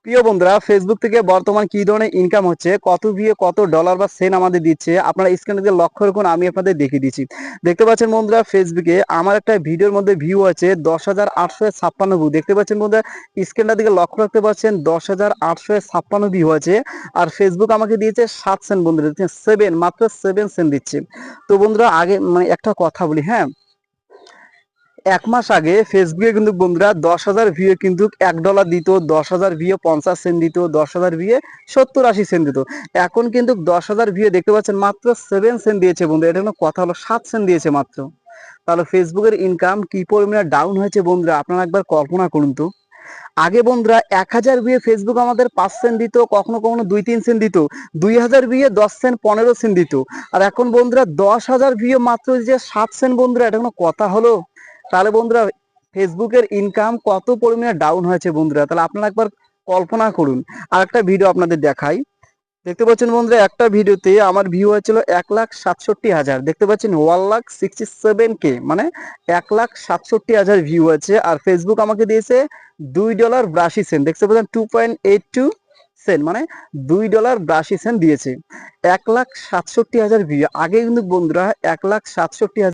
প্রিয় বন্ধুরা, ফেসবুক থেকে বর্তমান কি ধরনের ইনকাম হচ্ছে, কত ভিউ, কত ডলার বা সেন্ট আমাদের দিচ্ছে, আপনারা স্ক্রিনে যে লক্ষ্য রাখুন, আমি আপনাদের দেখিয়ে দিচ্ছি। দেখতে পাচ্ছেন বন্ধুরা, ফেসবুকে আমার একটা ভিডিওর মধ্যে ভিউ আছে 10,856 ভিউ। দেখতে পাচ্ছেন বন্ধুরা, স্ক্রিনটার দিকে লক্ষ্য রাখতে পারছেন, 10,856 ভিউ আছে। আর ফেসবুক আমাকে দিয়েছে 7 সেন্ট বন্ধুরা, মাত্র 7 সেন্ট দিচ্ছে। তো বন্ধুরা, আগে মানে একটা কথা বলি, হ্যাঁ, 1 মাস আগে ফেসবুকে কিন্তু বন্ধুরা 10,000 ভিউ কিন্তু $1 দিত, 10,000 ভিউ 50 সেন্ট দিত, 10,000 ভিউ 70-80 সেন্ট দিত। এখন কিন্তু 10,000 ভিউ দেখতে পাচ্ছেন মাত্র 7 সেন্ট দিয়েছে বন্ধু। এটা কোনো কথা হলো? 7 সেন্ট দিয়েছে মাত্র। তাহলে ফেসবুকের ইনকাম কি পরিমাণে ডাউন হয়েছে বন্ধুরা, আপনারা একবার কল্পনা করুন তো। আগে বন্ধুরা 1,000 ভিউ ফেসবুক আমাদের 5 সেন্ট দিত, কখনো কখনো 2-3 সেন্ট দিত। 2,000 ভিউ 10 সেন্ট 15 সেন্ট দিত। আর এখন বন্ধুরা 10,000 ভিউ মাত্র যে 7 সেন্ট বন্ধুরা, এটা কোনো কথা হলো? তাহলে বন্ধুরা, ফেসবুকের ইনকাম কত পরিমাণে ডাউন হয়েছে বন্ধুরা, তাহলে আপনারা একবার কল্পনা করুন। আর একটা ভিডিও আপনাদের দেখাই। দেখতে পাচ্ছেন বন্ধুরা, একটা ভিডিওতে আমার ভিউ হয়েছিল 1,67,000। দেখতে পাচ্ছেন 1,67K, মানে 1,67,000 ভিউ আছে। আর ফেসবুক আমাকে দিয়েছে $2.82। দেখতে পাচ্ছেন 2.82 সেন্ট, মানে $2.82 দিয়েছে। 1,67,000 ভিউ। আগে কিন্তু বন্ধুরা 1,67,000